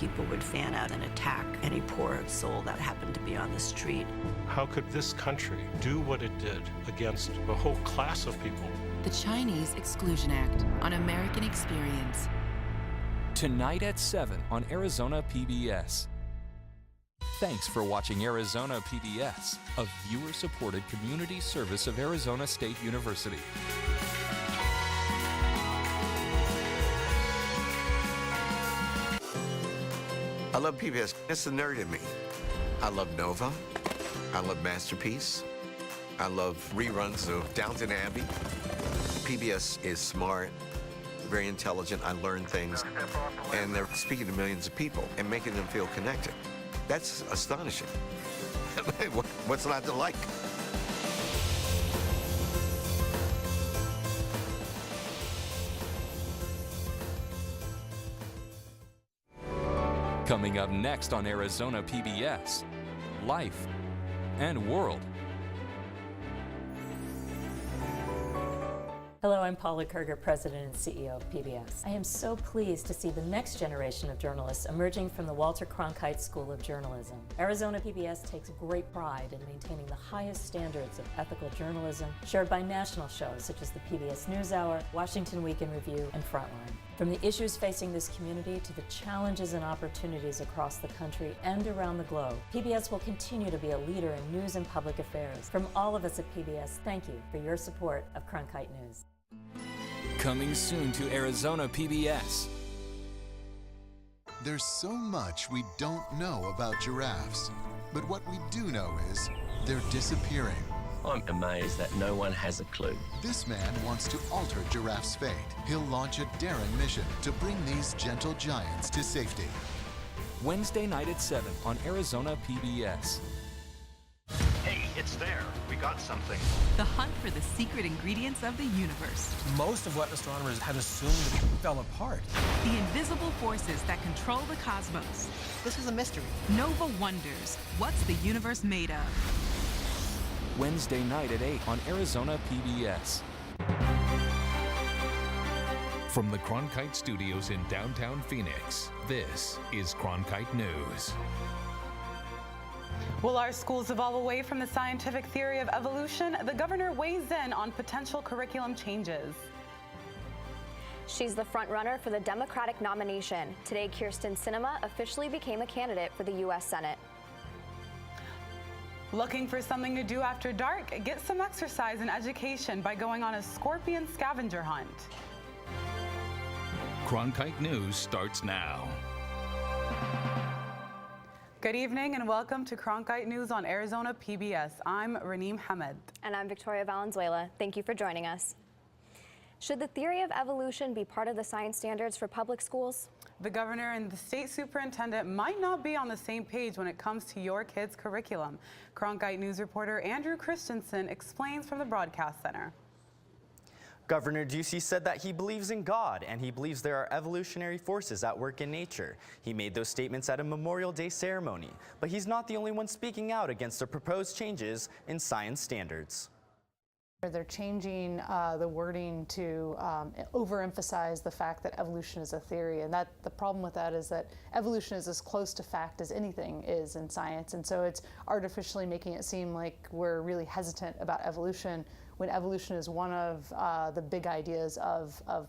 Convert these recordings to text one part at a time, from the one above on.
people would fan out and attack any poor soul that happened to be on the street. How could this country do what it did against a whole class of people? The Chinese Exclusion Act on American Experience. Tonight at 7 on Arizona PBS. Thanks for watching Arizona PBS, a viewer-supported community service of Arizona State University. I love PBS. It's the nerd in me. I love Nova. I love Masterpiece. I love reruns of Downton Abbey. PBS is smart, very intelligent. I learn things. And they're speaking to millions of people and making them feel connected. That's astonishing. What's not to like? Coming up next on Arizona PBS, Life and World. Hello, I'm Paula Kerger, President and CEO of PBS. I am so pleased to see the next generation of journalists emerging from the Walter Cronkite School of Journalism. Arizona PBS takes great pride in maintaining the highest standards of ethical journalism shared by national shows such as the PBS NewsHour, Washington Week in Review, and Frontline. From the issues facing this community to the challenges and opportunities across the country and around the globe, PBS will continue to be a leader in news and public affairs. From all of us at PBS, thank you for your support of Cronkite News. Coming soon to Arizona PBS. There's so much we don't know about giraffes, but what we do know is they're disappearing. I'm amazed that no one has a clue. This man wants to alter giraffes' fate. He'll launch a daring mission to bring these gentle giants to safety. Wednesday night at 7 on Arizona PBS. Hey, it's there. We got something. The hunt for the secret ingredients of the universe. Most of what astronomers had assumed fell apart. The invisible forces that control the cosmos. This is a mystery. Nova wonders, what's the universe made of? Wednesday night at 8 on Arizona PBS. From the Cronkite Studios in downtown Phoenix, this is Cronkite News. Will our schools evolve away from the scientific theory of evolution? The governor weighs in on potential curriculum changes. She's the front runner for the Democratic nomination. Today, Kyrsten Sinema officially became a candidate for the U.S. Senate. Looking for something to do after dark? Get some exercise and education by going on a scorpion scavenger hunt. Cronkite News starts now. Good evening and welcome to Cronkite News on Arizona PBS. I'm Raneem Hamed. And I'm Victoria Valenzuela. Thank you for joining us. Should the theory of evolution be part of the science standards for public schools? The governor and the state superintendent might not be on the same page when it comes to your kids' curriculum. Cronkite News reporter Andrew Christensen explains from the Broadcast Center. Governor Ducey said that he believes in God and he believes there are evolutionary forces at work in nature. He made those statements at a Memorial Day ceremony, but he's not the only one speaking out against the proposed changes in science standards. They're changing the wording to overemphasize the fact that evolution is a theory, and that the problem with that is that evolution is as close to fact as anything is in science, and so it's artificially making it seem like we're really hesitant about evolution when evolution is one of the big ideas of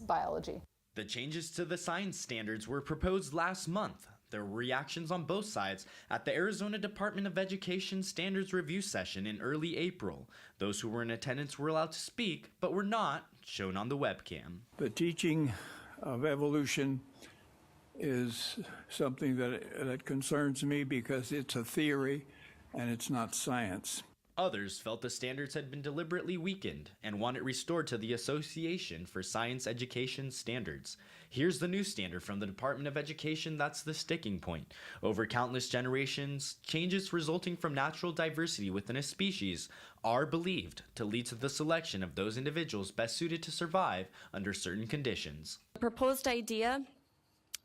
biology. The changes to the science standards were proposed last month. There were reactions on both sides at the Arizona Department of Education Standards Review session in early April. Those who were in attendance were allowed to speak, but were not shown on the webcam. The teaching of evolution is something that concerns me because it's a theory and it's not science. Others felt the standards had been deliberately weakened and want it restored to the Association for Science Education Standards. Here's the new standard from the Department of Education that's the sticking point. Over countless generations, changes resulting from natural diversity within a species are believed to lead to the selection of those individuals best suited to survive under certain conditions. The proposed idea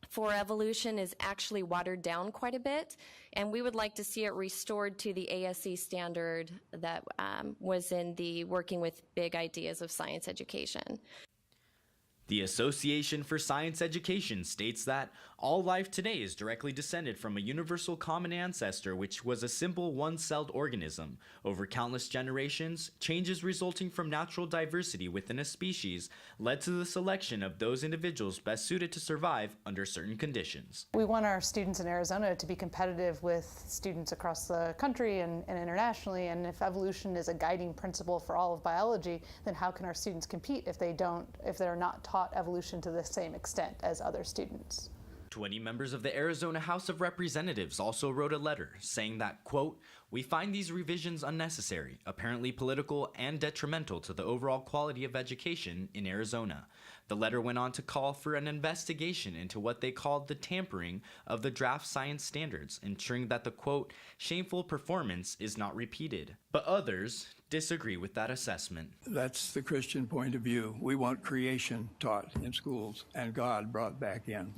for evolution is actually watered down quite a bit, and we would like to see it restored to the ASC standard that was in the Working with Big Ideas of Science Education. The Association for Science Education states that all life today is directly descended from a universal common ancestor, which was a simple one-celled organism. Over countless generations, changes resulting from natural diversity within a species led to the selection of those individuals best suited to survive under certain conditions. We want our students in Arizona to be competitive with students across the country and internationally, and if evolution is a guiding principle for all of biology, then how can our students compete if they're not taught evolution to the same extent as other students? 20 members of the Arizona House of Representatives also wrote a letter saying that, quote, "We find these revisions unnecessary, apparently political, and detrimental to the overall quality of education in Arizona." The letter went on to call for an investigation into what they called the tampering of the draft science standards, ensuring that the, quote, "shameful performance is not repeated." But others disagree with that assessment. That's the Christian point of view. We want creation taught in schools and God brought back in.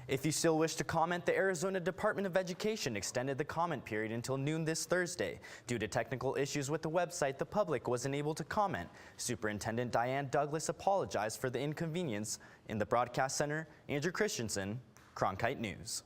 If you still wish to comment, the Arizona Department of Education extended the comment period until noon this Thursday. Due to technical issues with the website, the public wasn't able to comment. Superintendent Diane Douglas apologized for the inconvenience. In the broadcast center, Andrew Christensen, Cronkite News.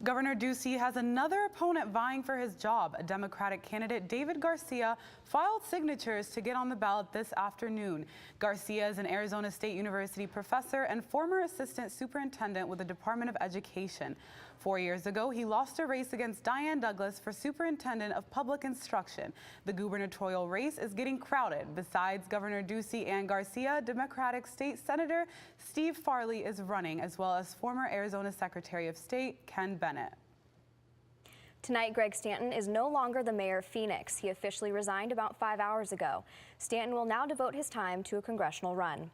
Governor Ducey has another opponent vying for his job. A Democratic candidate, David Garcia, filed signatures to get on the ballot this afternoon. Garcia is an Arizona State University professor and former assistant superintendent with the Department of Education. 4 years ago, he lost a race against Diane Douglas for superintendent of public instruction. The gubernatorial race is getting crowded. Besides Governor Ducey and Garcia, Democratic State Senator Steve Farley is running, as well as former Arizona Secretary of State Ken Bennett. Tonight, Greg Stanton is no longer the mayor of Phoenix. He officially resigned about 5 hours ago. Stanton will now devote his time to a congressional run.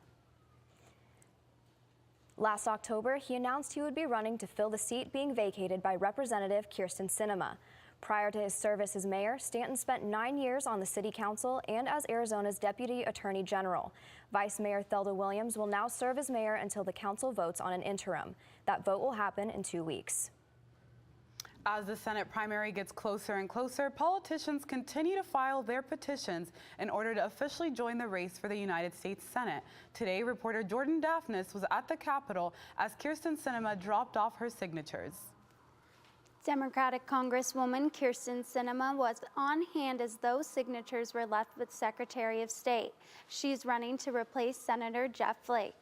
Last October, he announced he would be running to fill the seat being vacated by Representative Kyrsten Sinema. Prior to his service as mayor, Stanton spent 9 years on the city council and as Arizona's deputy attorney general. Vice Mayor Thelda Williams will now serve as mayor until the council votes on an interim. That vote will happen in 2 weeks. As the Senate primary gets closer and closer, politicians continue to file their petitions in order to officially join the race for the United States Senate. Today, reporter Jordan Daphnis was at the Capitol as Kyrsten Sinema dropped off her signatures. Democratic Congresswoman Kyrsten Sinema was on hand as those signatures were left with Secretary of State. She's running to replace Senator Jeff Flake.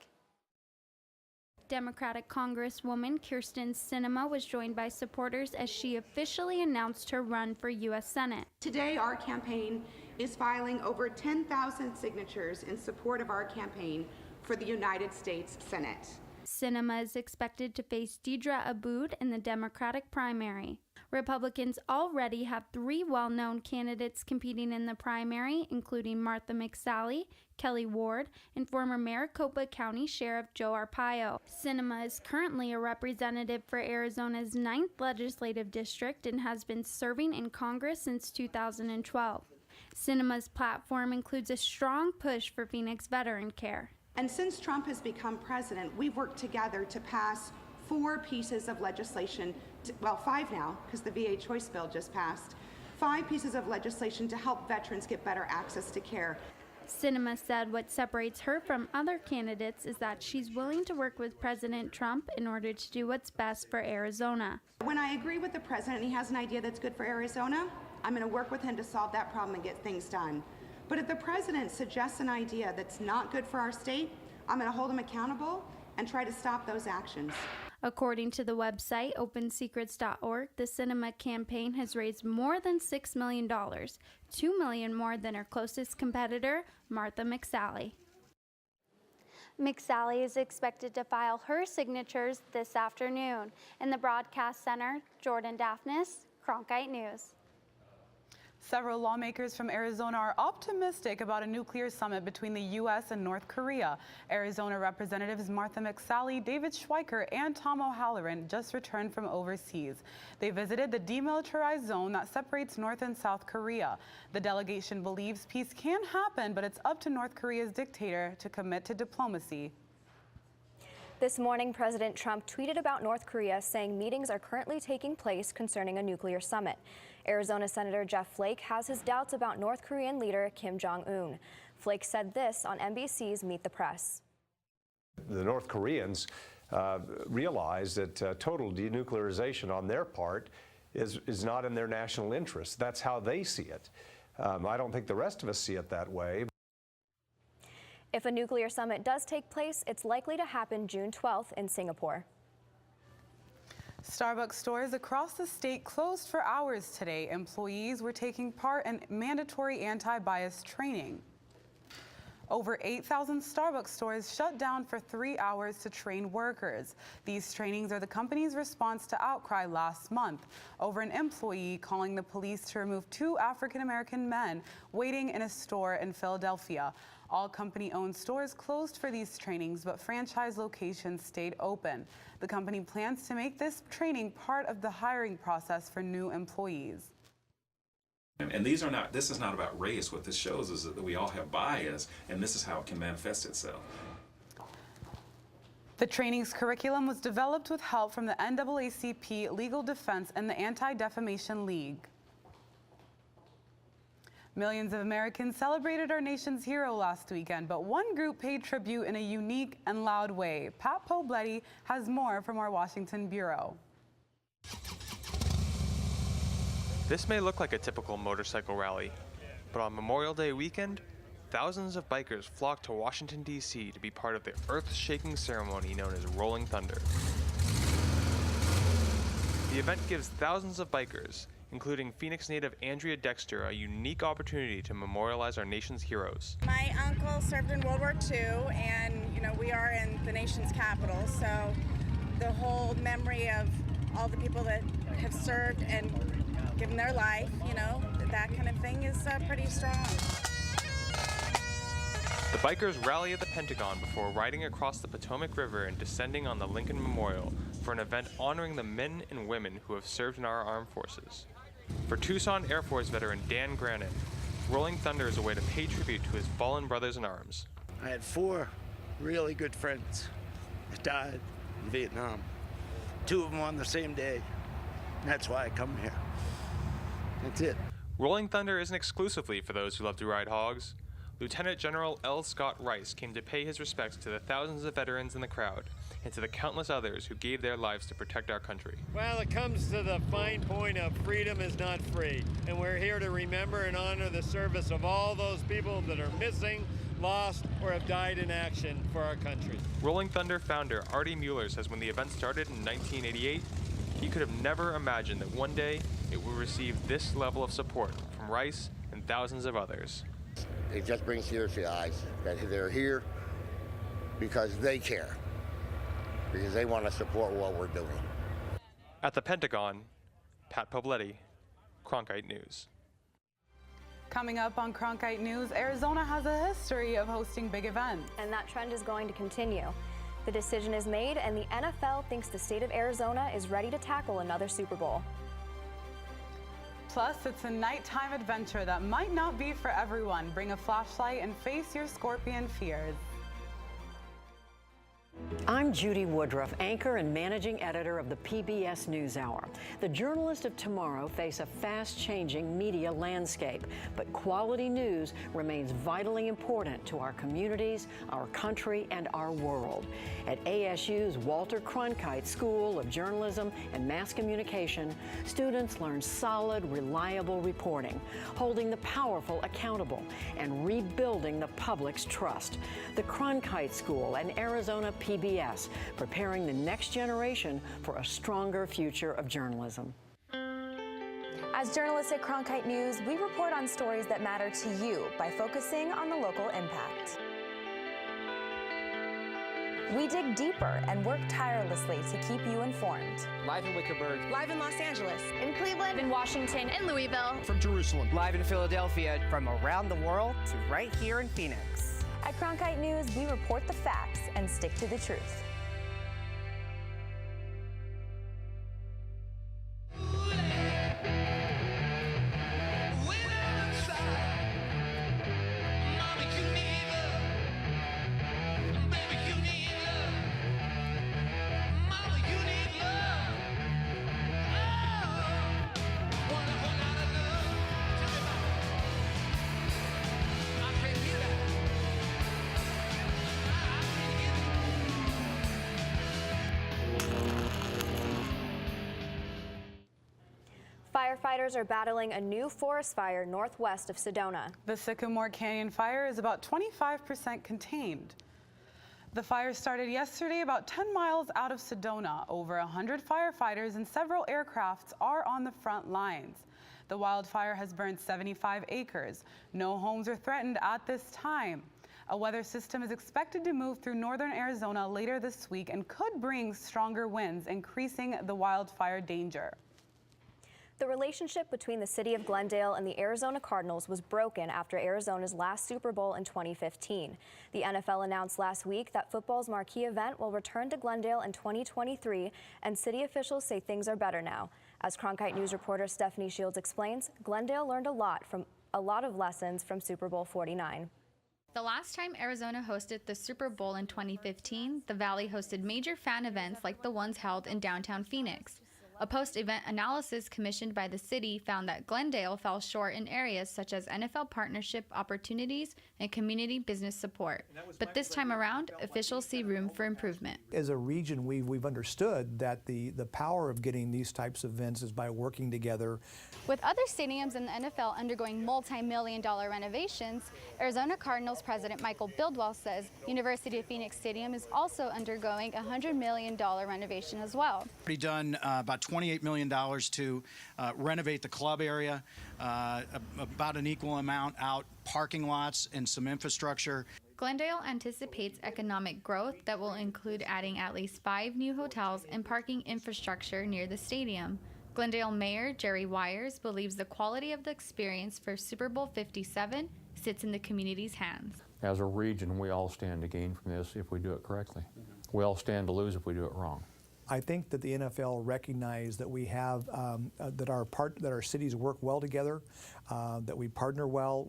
Democratic Congresswoman Kyrsten Sinema was joined by supporters as she officially announced her run for U.S. Senate. Today, our campaign is filing over 10,000 signatures in support of our campaign for the United States Senate. Sinema is expected to face Deidre Aboud in the Democratic primary. Republicans already have 3 well-known candidates competing in the primary, including Martha McSally, Kelly Ward, and former Maricopa County Sheriff Joe Arpaio. Sinema is currently a representative for Arizona's 9th legislative district and has been serving in Congress since 2012. Sinema's platform includes a strong push for Phoenix veteran care. And since Trump has become president, we've worked together to pass 4 pieces of legislation, well, 5 now, because the VA choice bill just passed, 5 pieces of legislation to help veterans get better access to care. Sinema said what separates her from other candidates is that she's willing to work with President Trump in order to do what's best for Arizona. When I agree with the president and he has an idea that's good for Arizona, I'm going to work with him to solve that problem and get things done. But if the president suggests an idea that's not good for our state, I'm going to hold him accountable and try to stop those actions. According to the website opensecrets.org, the Sinema campaign has raised more than $6 million, $2 million more than her closest competitor, Martha McSally. McSally is expected to file her signatures this afternoon. In the broadcast center, Jordan Daphnis, Cronkite News. Several lawmakers from Arizona are optimistic about a nuclear summit between the U.S. and North Korea. Arizona Representatives Martha McSally, David Schweiker, and Tom O'Halloran just returned from overseas. They visited the demilitarized zone that separates North and South Korea. The delegation believes peace can happen, but it's up to North Korea's dictator to commit to diplomacy. This morning, President Trump tweeted about North Korea, saying meetings are currently taking place concerning a nuclear summit. Arizona Senator Jeff Flake has his doubts about North Korean leader Kim Jong-un. Flake said this on NBC's Meet the Press. The North Koreans realize that total denuclearization on their part is not in their national interest. That's how they see it. I don't think the rest of us see it that way. If a nuclear summit does take place, it's likely to happen June 12th in Singapore. Starbucks stores across the state closed for hours today. Employees were taking part in mandatory anti-bias training. Over 8,000 Starbucks stores shut down for 3 hours to train workers. These trainings are the company's response to outcry last month over an employee calling the police to remove 2 African-American men waiting in a store in Philadelphia. All company-owned stores closed for these trainings, but franchise locations stayed open. The company plans to make this training part of the hiring process for new employees. And this is not about race. What this shows is that we all have bias, and this is how it can manifest itself. The training's curriculum was developed with help from the NAACP, Legal Defense, and the Anti-Defamation League. Millions of Americans celebrated our nation's hero last weekend, but one group paid tribute in a unique and loud way. Pat Pobletti has more from our Washington bureau. This may look like a typical motorcycle rally, but on Memorial Day weekend, thousands of bikers flocked to Washington, D.C. to be part of the earth-shaking ceremony known as Rolling Thunder. The event gives thousands of bikers, including Phoenix native Andrea Dexter, a unique opportunity to memorialize our nation's heroes. My uncle served in World War II, and we are in the nation's capital, so the whole memory of all the people that have served and given their life, that kind of thing is pretty strong. The bikers rally at the Pentagon before riding across the Potomac River and descending on the Lincoln Memorial for an event honoring the men and women who have served in our armed forces. For Tucson Air Force veteran Dan Grannon, Rolling Thunder is a way to pay tribute to his fallen brothers in arms. I had 4 really good friends that died in Vietnam. 2 of them on the same day. That's why I come here. That's it. Rolling Thunder isn't exclusively for those who love to ride hogs. Lieutenant General L. Scott Rice came to pay his respects to the thousands of veterans in the crowd and to the countless others who gave their lives to protect our country. Well, it comes to the fine point of freedom is not free, and we're here to remember and honor the service of all those people that are missing, lost, or have died in action for our country. Rolling Thunder founder Artie Mueller says when the event started in 1988, he could have never imagined that one day it would receive this level of support from Rice and thousands of others. It just brings tears to the eyes that they're here because they care, because they want to support what we're doing. At the Pentagon, Pat Pobletti, Cronkite News. Coming up on Cronkite News, Arizona has a history of hosting big events. And that trend is going to continue. The decision is made, and the NFL thinks the state of Arizona is ready to tackle another Super Bowl. Plus, it's a nighttime adventure that might not be for everyone. Bring a flashlight and face your scorpion fears. I'm Judy Woodruff, anchor and managing editor of the PBS NewsHour. The journalists of tomorrow face a fast-changing media landscape, but quality news remains vitally important to our communities, our country, and our world. At ASU's Walter Cronkite School of Journalism and Mass Communication, students learn solid, reliable reporting, holding the powerful accountable, and rebuilding the public's trust. The Cronkite School and Arizona PBS, preparing the next generation for a stronger future of journalism. As journalists at Cronkite News, we report on stories that matter to you by focusing on the local impact. We dig deeper and work tirelessly to keep you informed. Live in Wickerburg. Live in Los Angeles. In Cleveland. In Washington. In Louisville. From Jerusalem. Live in Philadelphia. From around the world to right here in Phoenix. At Cronkite News, we report the facts and stick to the truth. Firefighters are battling a new forest fire northwest of Sedona. The Sycamore Canyon fire is about 25% contained. The fire started yesterday about 10 miles out of Sedona. Over 100 firefighters and several aircrafts are on the front lines. The wildfire has burned 75 acres. No homes are threatened at this time. A weather system is expected to move through northern Arizona later this week and could bring stronger winds, increasing the wildfire danger. The relationship between the city of Glendale and the Arizona Cardinals was broken after Arizona's last Super Bowl in 2015. The NFL announced last week that football's marquee event will return to Glendale in 2023, and city officials say things are better now. As Cronkite News reporter Stephanie Shields explains, Glendale learned a lot of lessons from Super Bowl 49. The last time Arizona hosted the Super Bowl in 2015, the Valley hosted major fan events like the ones held in downtown Phoenix. A post-event analysis commissioned by the city found that Glendale fell short in areas such as NFL partnership opportunities and community business support. But this time around, officials see room for improvement. As a region, we've understood that the power of getting these types of events is by working together. With other stadiums in the NFL undergoing multi-million-dollar renovations, Arizona Cardinals president Michael Bildwell says University of Phoenix Stadium is also undergoing a $100 million renovation as well. Already done about $28 million to renovate the club area, about an equal amount out parking lots and some infrastructure. Glendale anticipates economic growth that will include adding at least 5 new hotels and parking infrastructure near the stadium. Glendale Mayor Jerry Wires believes the quality of the experience for Super Bowl 57 sits in the community's hands. As a region, we all stand to gain from this if we do it correctly. We all stand to lose if we do it wrong. I think that the NFL recognized that we have that our cities work well together, that we partner well,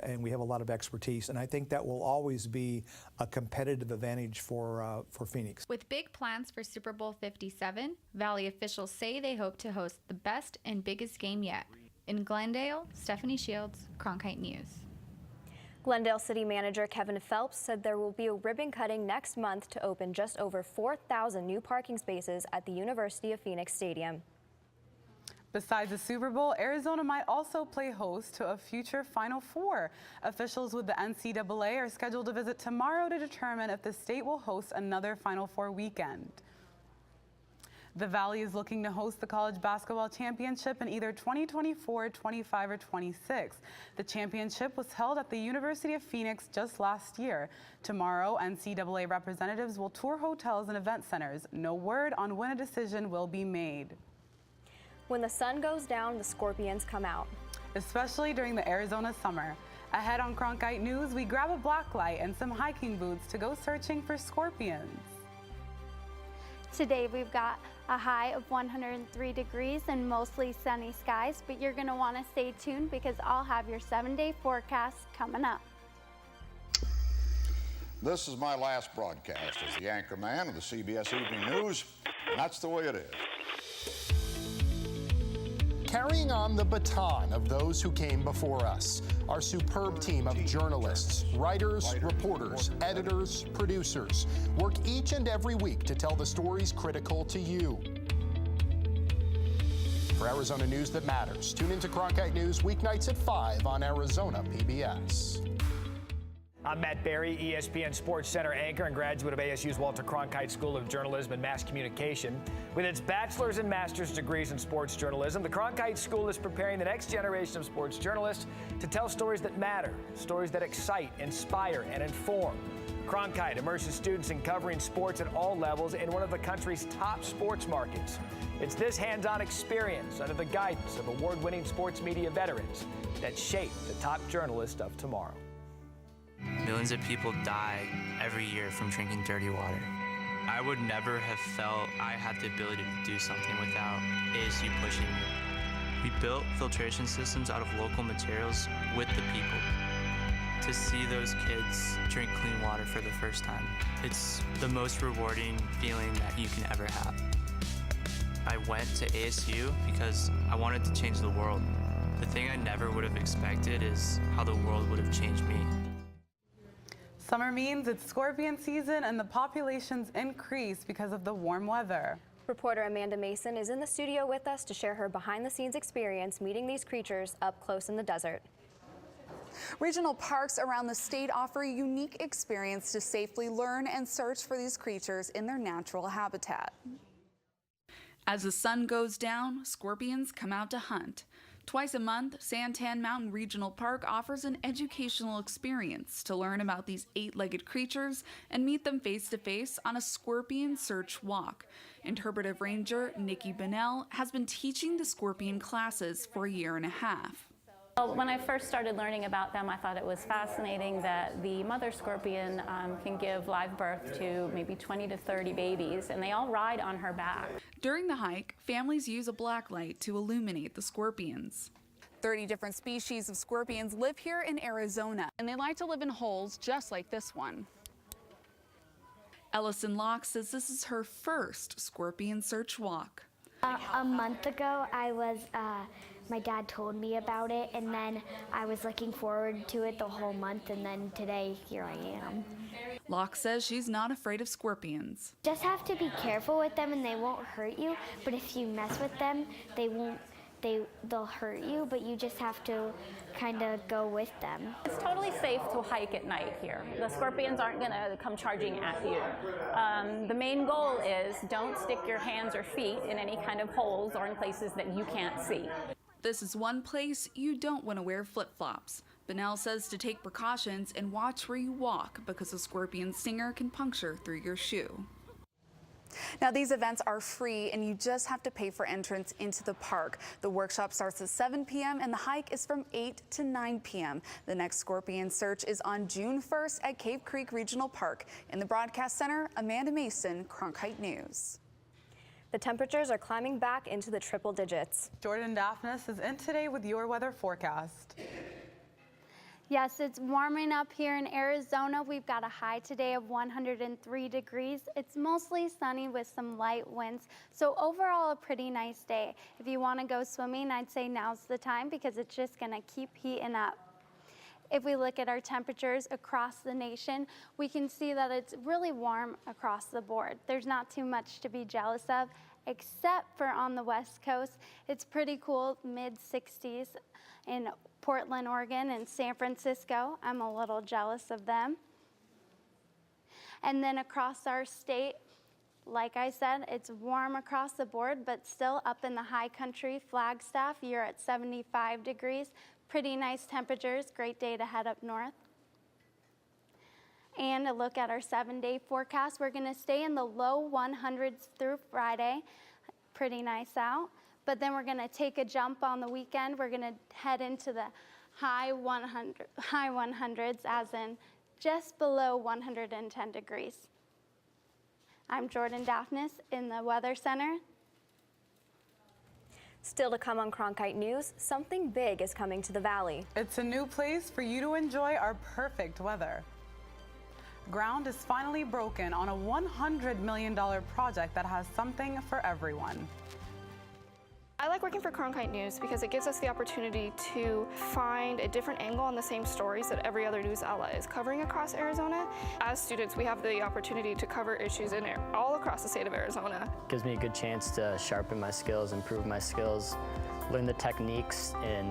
and we have a lot of expertise, and I think that will always be a competitive advantage for Phoenix. With big plans for Super Bowl 57, Valley officials say they hope to host the best and biggest game yet. In Glendale, Stephanie Shields, Cronkite News. Glendale City Manager Kevin Phelps said there will be a ribbon cutting next month to open just over 4,000 new parking spaces at the University of Phoenix Stadium. Besides the Super Bowl, Arizona might also play host to a future Final Four. Officials with the NCAA are scheduled to visit tomorrow to determine if the state will host another Final Four weekend. The Valley is looking to host the college basketball championship in either 2024, 25, or 26. The championship was held at the University of Phoenix just last year. Tomorrow, NCAA representatives will tour hotels and event centers. No word on when a decision will be made. When the sun goes down, the scorpions come out. Especially during the Arizona summer. Ahead on Cronkite News, we grab a black light and some hiking boots to go searching for scorpions. Today we've got a high of 103 degrees and mostly sunny skies, but you're going to want to stay tuned because I'll have your 7-day forecast coming up. This is my last broadcast as the anchor man of the CBS Evening News, and that's the way it is. Carrying on the baton of those who came before us, our superb team of journalists, writers, reporters, editors, producers work each and every week to tell the stories critical to you. For Arizona news that matters, tune into Cronkite News weeknights at 5 on Arizona PBS. I'm Matt Berry, ESPN Sports Center anchor and graduate of ASU's Walter Cronkite School of Journalism and Mass Communication. With its bachelor's and master's degrees in sports journalism, the Cronkite School is preparing the next generation of sports journalists to tell stories that matter, stories that excite, inspire, and inform. Cronkite immerses students in covering sports at all levels in one of the country's top sports markets. It's this hands-on experience under the guidance of award-winning sports media veterans that shape the top journalists of tomorrow. Millions of people die every year from drinking dirty water. I would never have felt I had the ability to do something without ASU pushing me. We built filtration systems out of local materials with the people. To see those kids drink clean water for the first time, it's the most rewarding feeling that you can ever have. I went to ASU because I wanted to change the world. The thing I never would have expected is how the world would have changed me. Summer means it's scorpion season and the populations increase because of the warm weather. Reporter Amanda Mason is in the studio with us to share her behind-the-scenes experience meeting these creatures up close in the desert. Regional parks around the state offer a unique experience to safely learn and search for these creatures in their natural habitat. As the sun goes down, scorpions come out to hunt. Twice a month, Santan Mountain Regional Park offers an educational experience to learn about these 8-legged creatures and meet them face-to-face on a scorpion search walk. Interpretive Ranger Nikki Bennell has been teaching the scorpion classes for a year and a half. Well, when I first started learning about them, I thought it was fascinating that the mother scorpion can give live birth to maybe 20 to 30 babies, and they all ride on her back. During the hike, families use a black light to illuminate the scorpions. 30 different species of scorpions live here in Arizona, and they like to live in holes just like this one. Ellison Locke says this is her first scorpion search walk. A month ago, my dad told me about it, and then I was looking forward to it the whole month, and then today, here I am. Locke says she's not afraid of scorpions. Just have to be careful with them, and they won't hurt you, but if you mess with them, they'll hurt you, but you just have to kind of go with them. It's totally safe to hike at night here. The scorpions aren't going to come charging at you. The main goal is don't stick your hands or feet in any kind of holes or in places that you can't see. This is one place you don't want to wear flip-flops. Bennell says to take precautions and watch where you walk because a scorpion stinger can puncture through your shoe. Now, these events are free, and you just have to pay for entrance into the park. The workshop starts at 7 p.m., and the hike is from 8 to 9 p.m. The next scorpion search is on June 1st at Cave Creek Regional Park. In the broadcast center, Amanda Mason, Cronkite News. The temperatures are climbing back into the triple digits. Jordan Daphnis is in today with your weather forecast. Yes, it's warming up here in Arizona. We've got a high today of 103 degrees. It's mostly sunny with some light winds. So overall, a pretty nice day. If you want to go swimming, I'd say now's the time because it's just going to keep heating up. If we look at our temperatures across the nation, we can see that it's really warm across the board. There's not too much to be jealous of, except for on the West Coast. It's pretty cool, mid-60s in Portland, Oregon, and San Francisco. I'm a little jealous of them. And then across our state, like I said, it's warm across the board, but still up in the high country, Flagstaff, you're at 75 degrees. Pretty nice temperatures, great day to head up north. And a look at our 7-day forecast. We're gonna stay in the low 100s through Friday. Pretty nice out. But then we're gonna take a jump on the weekend. We're gonna head into the high 100s, as in just below 110 degrees. I'm Jordan Daphnis in the Weather Center. Still to come on Cronkite News, something big is coming to the Valley. It's a new place for you to enjoy our perfect weather. Ground is finally broken on a $100 million project that has something for everyone. I like working for Cronkite News because it gives us the opportunity to find a different angle on the same stories that every other news outlet is covering across Arizona. As students, we have the opportunity to cover issues in all across the state of Arizona. Gives me a good chance to sharpen my skills, improve my skills, learn the techniques in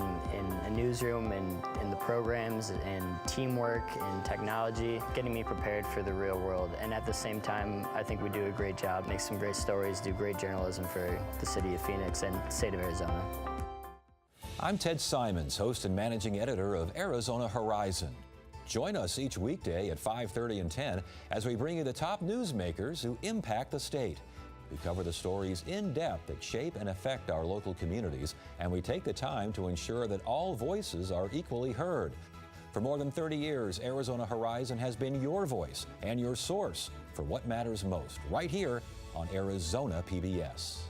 a newsroom and in the programs and teamwork and technology, getting me prepared for the real world. And at the same time, I think we do a great job, make some great stories, do great journalism for the city of Phoenix and the state of Arizona. I'm Ted Simons, host and managing editor of Arizona Horizon. Join us each weekday at 5:30 and 10 as we bring you the top newsmakers who impact the state. We cover the stories in depth that shape and affect our local communities, and we take the time to ensure that all voices are equally heard. For more than 30 years, Arizona Horizon has been your voice and your source for what matters most, right here on Arizona PBS.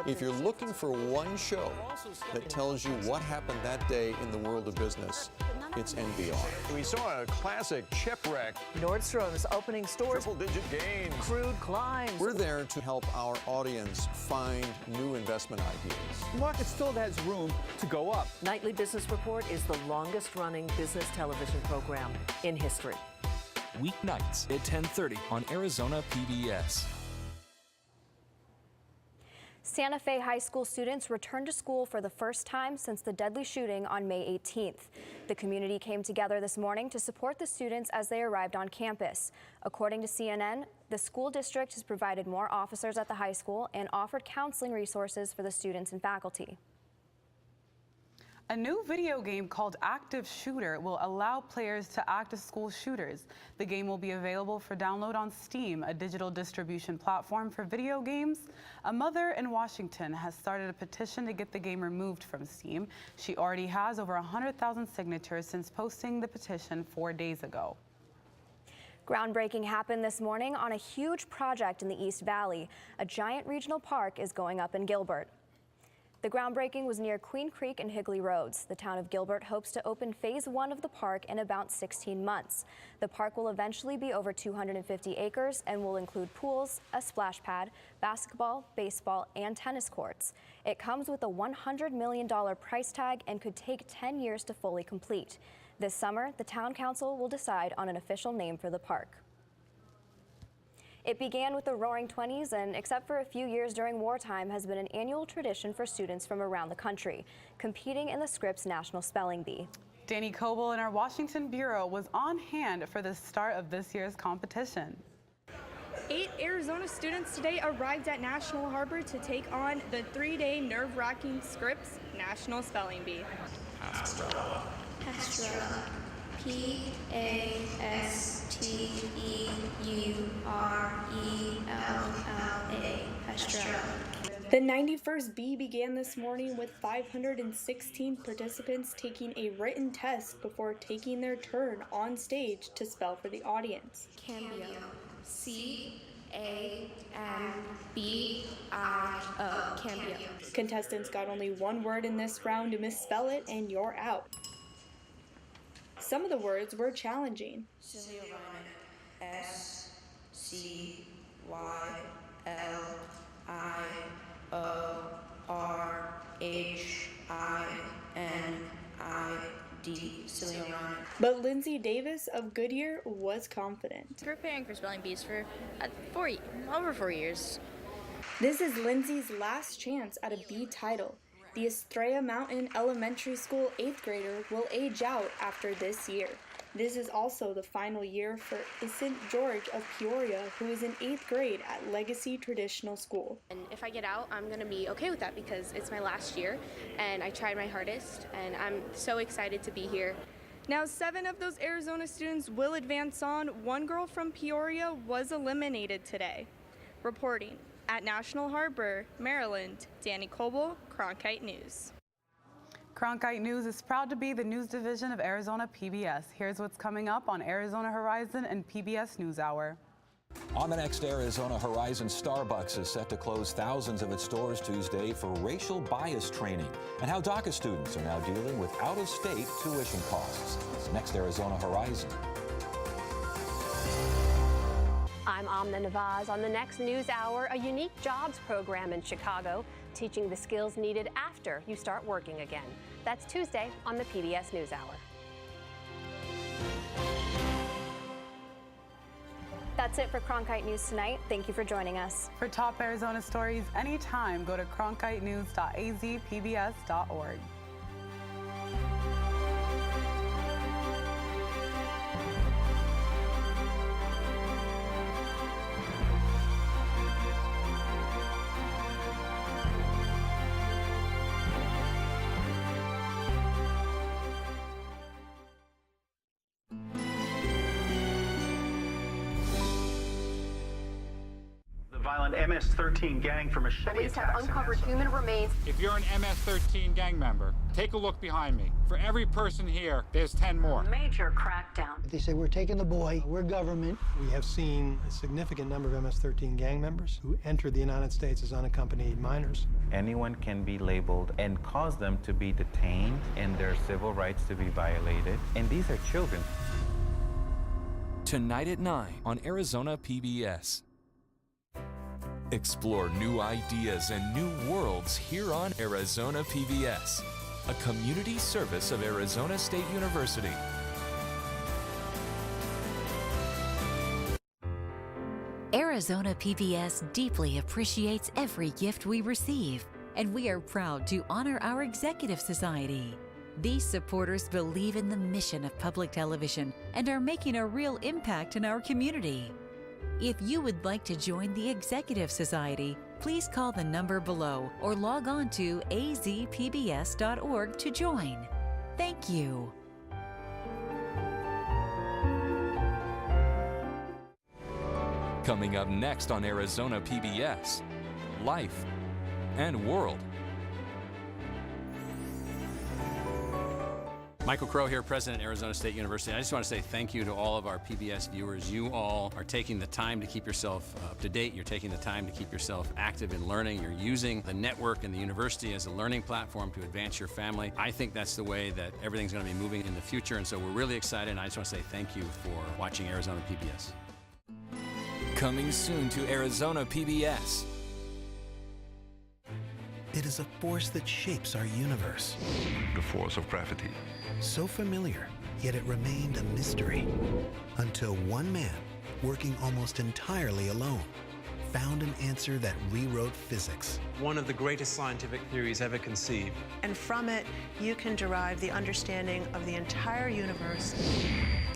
If you're looking for one show that tells you what happened that day in the world of business, it's NBR. We saw a classic shipwreck. Nordstrom's opening stores. Triple-digit gains. Crude climbs. We're there to help our audience find new investment ideas. The market still has room to go up. Nightly Business Report is the longest-running business television program in history. weeknights at 10:30 on Arizona PBS. Santa Fe High School students returned to school for the first time since the deadly shooting on May 18th. The community came together this morning to support the students as they arrived on campus. According to CNN, the school district has provided more officers at the high school and offered counseling resources for the students and faculty. A new video game called Active Shooter will allow players to act as school shooters. The game will be available for download on Steam, a digital distribution platform for video games. A mother in Washington has started a petition to get the game removed from Steam. She already has over 100,000 signatures since posting the petition 4 days ago. Groundbreaking happened this morning on a huge project in the East Valley. A giant regional park is going up in Gilbert. The groundbreaking was near Queen Creek and Higley Roads. The town of Gilbert hopes to open phase 1 of the park in about 16 months. The park will eventually be over 250 acres and will include pools, a splash pad, basketball, baseball, and tennis courts. It comes with a $100 million price tag and could take 10 years to fully complete. This summer, the town council will decide on an official name for the park. It began with the Roaring 20s and, except for a few years during wartime, has been an annual tradition for students from around the country, competing in the Scripps National Spelling Bee. Danny Coble in our Washington bureau was on hand for the start of this year's competition. 8 Arizona students today arrived at National Harbor to take on the 3-day nerve-wracking Scripps National Spelling Bee. Pastrella. Pastrella. Pastrella. The 91st bee began this morning with 516 participants taking a written test before taking their turn on stage to spell for the audience. Cambio. C-A-M-B-I-O. Cambio. Contestants got only one word in this round to misspell it and you're out. Some of the words were challenging. S-C-Y-L-I-O-R-H-I-N-I-D. But Lindsay Davis of Goodyear was confident. Preparing for spelling bees for over 4 years. This is Lindsay's last chance at a bee title. The Estrella Mountain Elementary School 8th grader will age out after this year. This is also the final year for St. George of Peoria, who is in 8th grade at Legacy Traditional School. And if I get out, I'm going to be okay with that because it's my last year and I tried my hardest and I'm so excited to be here. Now 7 of those Arizona students will advance on. One girl from Peoria was eliminated today. Reporting at National Harbor, Maryland, Danny Coble, Cronkite News. Cronkite News is proud to be the news division of Arizona PBS. Here's what's coming up on Arizona Horizon and PBS NewsHour. On the next Arizona Horizon, Starbucks is set to close thousands of its stores Tuesday for racial bias training, and how DACA students are now dealing with out-of-state tuition costs. Next Arizona Horizon. I'm Amna Nawaz. On the next News Hour, a unique jobs program in Chicago, teaching the skills needed after you start working again. That's Tuesday on the PBS NewsHour. That's it for Cronkite News tonight. Thank you for joining us. For top Arizona stories anytime, go to cronkitenews.azpbs.org. Violent MS-13 gang for machete Police have attacks. uncovered human remains. If you're an MS-13 gang member, take a look behind me. For every person here, there's 10 more. Major crackdown. They say, we're taking the boy, we're government. We have seen a significant number of MS-13 gang members who entered the United States as unaccompanied minors. Anyone can be labeled and cause them to be detained and their civil rights to be violated. And these are children. Tonight at 9 on Arizona PBS. Explore new ideas and new worlds here on Arizona PBS, a community service of Arizona State University. Arizona PBS deeply appreciates every gift we receive, and we are proud to honor our Executive Society. These supporters believe in the mission of public television and are making a real impact in our community. If you would like to join the Executive Society, please call the number below or log on to azpbs.org to join. Thank you. Coming up next on Arizona PBS, Life and World. Michael Crow here, President of Arizona State University. I just want to say thank you to all of our PBS viewers. You all are taking the time to keep yourself up to date. You're taking the time to keep yourself active in learning. You're using the network and the university as a learning platform to advance your family. I think that's the way that everything's going to be moving in the future, and so we're really excited, and I just want to say thank you for watching Arizona PBS. Coming soon to Arizona PBS. It is a force that shapes our universe. The force of gravity. So familiar, yet it remained a mystery. Until one man, working almost entirely alone, found an answer that rewrote physics. One of the greatest scientific theories ever conceived. And from it, you can derive the understanding of the entire universe